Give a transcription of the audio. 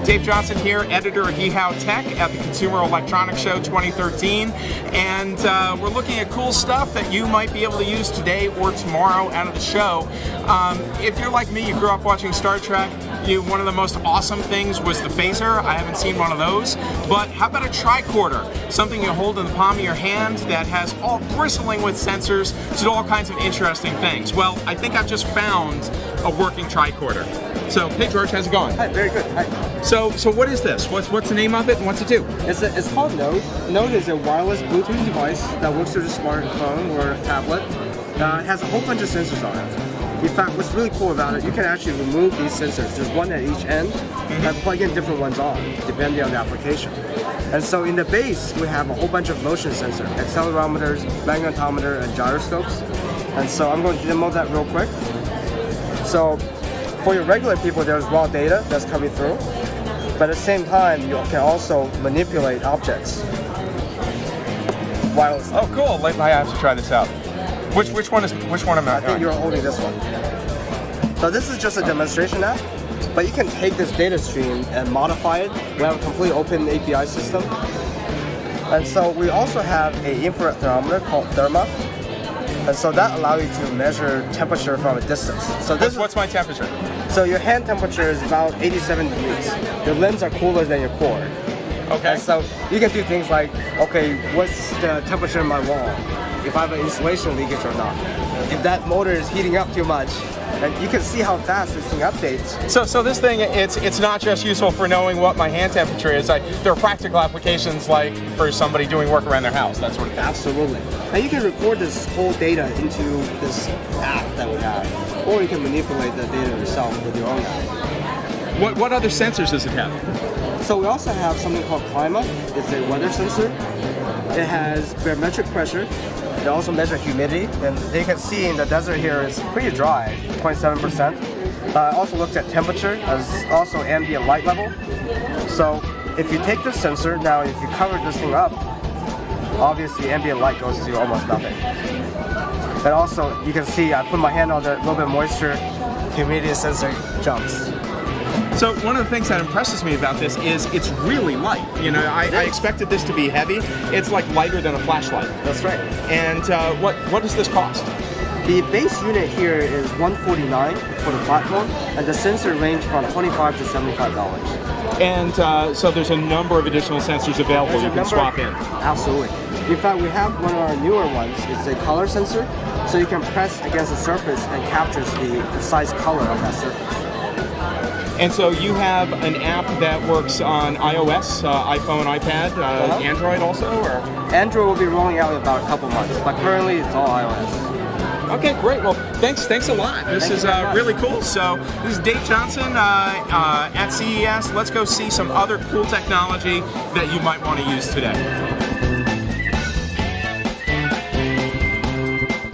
Dave Johnson here, editor of Yeehaw Tech at the Consumer Electronics Show 2013, and we're looking at cool stuff that you might be able to use today or tomorrow out of the show. If you're like me, you grew up watching Star Trek, one of the most awesome things was the phaser. I haven't seen one of those, but how about a tricorder? Something you hold in the palm of your hand that has all bristling with sensors to do all kinds of interesting things. Well, I think I've just found a working tricorder. So, hey George, how's it going? Hi, very good. Hi. So what is this? What's the name of it and what's it do? It's called Node. Node is a wireless Bluetooth device that works through a smartphone or a tablet. It has a whole bunch of sensors on it. In fact, what's really cool about it, you can actually remove these sensors. There's one at each end and plug in different ones on, depending on the application. And so in the base, we have a whole bunch of motion sensors, accelerometers, magnetometer, and gyroscopes. And so I'm going to demo that real quick. So for your regular people, there's raw data that's coming through. But at the same time, you can also manipulate objects wirelessly. Oh, cool! I have to try this out. Which one am I? I think you're holding this one. So this is just a demonstration app, but you can take this data stream and modify it. We have a complete open API system. And so we also have an infrared thermometer called Therma. And so that allows you to measure temperature from a distance. So what's my temperature? So your hand temperature is about 87 degrees. Your limbs are cooler than your core. Okay. And so you can do things like, okay, what's the temperature in my wall? If I have an insulation leakage or not. If that motor is heating up too much, and you can see how fast this thing updates. So this thing, it's not just useful for knowing what my hand temperature is. There are practical applications like for somebody doing work around their house, that sort of thing. Absolutely. And you can record this whole data into this app that we have, or you can manipulate the data yourself with your own app. What other sensors does it have? So we also have something called Climate. It's a weather sensor. It has barometric pressure. They also measure humidity, and you can see in the desert here it's pretty dry, 0.7%. Also looks at temperature as also ambient light level. So if you take this sensor, now if you cover this thing up, obviously ambient light goes to almost nothing. And also you can see I put my hand on there, a little bit of moisture, humidity sensor jumps. So one of the things that impresses me about this is it's really light. I expected this to be heavy. It's like lighter than a flashlight. That's right. And what does this cost? The base unit here is $149 for the platform, and the sensor range from $25 to $75. And so there's a number of additional sensors available you can swap in. Absolutely. In fact, we have one of our newer ones. It's a color sensor, so you can press against the surface and captures the precise color of that surface. And so you have an app that works on iOS, iPhone, iPad, Android also? Or? Android will be rolling out in about a couple months, but currently it's all iOS. Okay, great. Well, thanks a lot. This is really cool. So this is Dave Johnson at CES. Let's go see some other cool technology that you might want to use today.